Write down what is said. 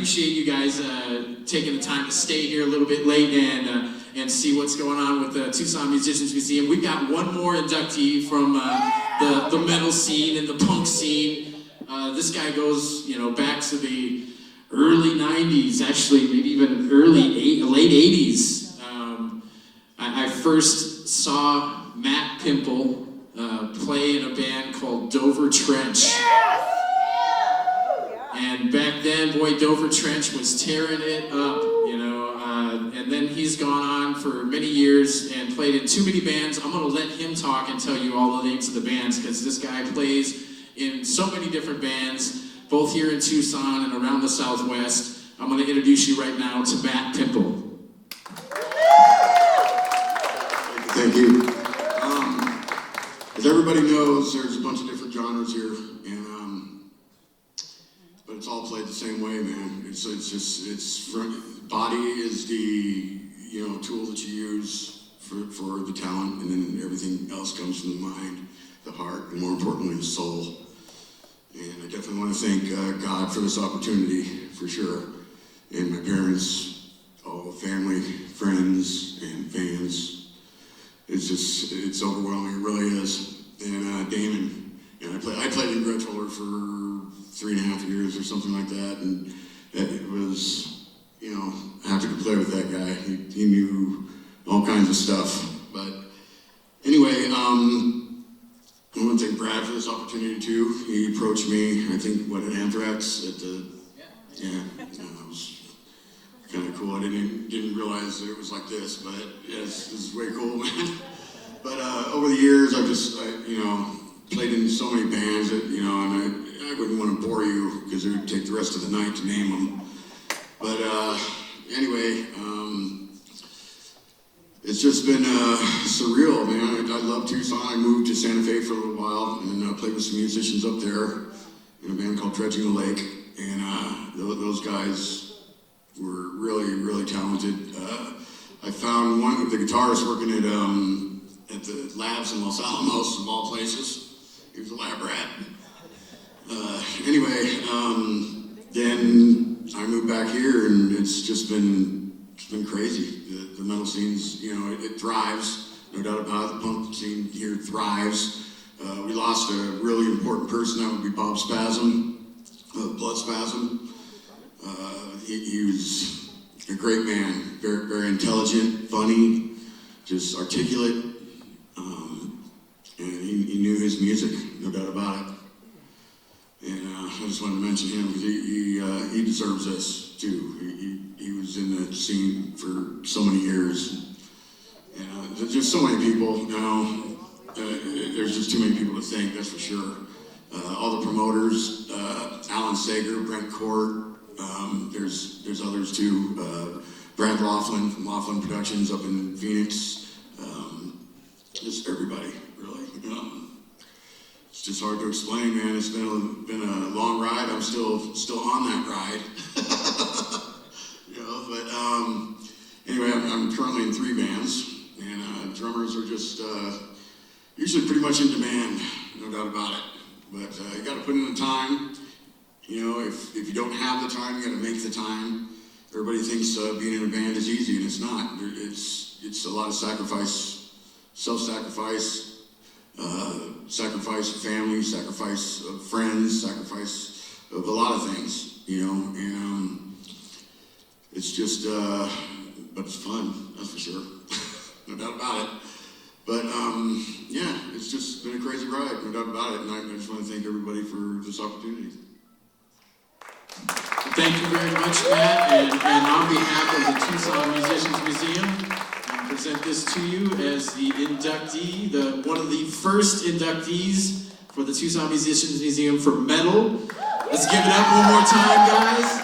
appreciate you guys taking the time to stay here a little bit late and see what's going on with the Tucson Musicians Museum. We've got one more inductee from the metal scene and the punk scene. This guy goes, back to the early 90s, actually, maybe even late 80s. I first saw Matt Pimple play in a band called Dover Trench. And back then, boy, Dover Trench was tearing it up, and then he's gone on for many years and played in too many bands. I'm gonna let him talk and tell you all the names of the bands, because this guy plays in so many different bands, both here in Tucson and around the Southwest. I'm gonna introduce you right now to Matt Pimple. Thank you. As everybody knows, there's a bunch of different genres here, but it's all played the same way, man. Body is the tool that you use for the talent, and then everything else comes from the mind, the heart, and more importantly, the soul. And I definitely want to thank God for this opportunity, for sure, and my parents, all the family, friends, and fans. It's overwhelming, it really is. And Damon, I played in Gretsch Roller for 3.5 years or something like that, and it was, happy to play with that guy. He knew all kinds of stuff. But anyway, I want to thank Brad for this opportunity too. He approached me, I think, at Anthrax at the, it was kind of cool. I didn't realize that it was like this, but this is way cool, man. But over the years, I played in so many bands that, and I wouldn't want to bore you because it would take the rest of the night to name them. But anyway, it's just been surreal, man. I love Tucson. I moved to Santa Fe for a little while and played with some musicians up there in a band called Dredging the Lake. And those guys were really, really talented. I found one of the guitarists working at the labs in Los Alamos, of all places. He was a lab rat. Then I moved back here, and it's just been crazy. The metal scene's, it thrives, no doubt about it. The punk scene here thrives. We lost a really important person. That would be Bob Spasm, Blood Spasm. He was a great man, very, very intelligent, funny, just articulate, and he knew his music, no doubt about it. And I just wanted to mention him because he deserves this too. He was in the scene for so many years. And there's just so many people now. There's just too many people to thank, that's for sure. All the promoters, Alan Sager, Brent Court. There's others too. Brad Laughlin from Laughlin Productions up in Phoenix. Just everybody, really. It's just hard to explain, man. It's been a long ride. I'm still on that ride. But anyway, I'm currently in 3 bands, and drummers are just usually pretty much in demand, no doubt about it. But you got to put in the time. If you don't have the time, you got to make the time. Everybody thinks being in a band is easy, and it's not. It's a lot of sacrifice, self-sacrifice. Sacrifice of family, sacrifice of friends, sacrifice of a lot of things, and it's just, but it's fun, that's for sure, no doubt about it. But it's just been a crazy ride, no doubt about it, and I just want to thank everybody for this opportunity. Thank you very much, Matt, and on behalf of the Tucson Musicians Museum, I present this to you as the inductee, one of the first inductees for the Tucson Musicians Museum for metal. Let's give it up one more time, guys.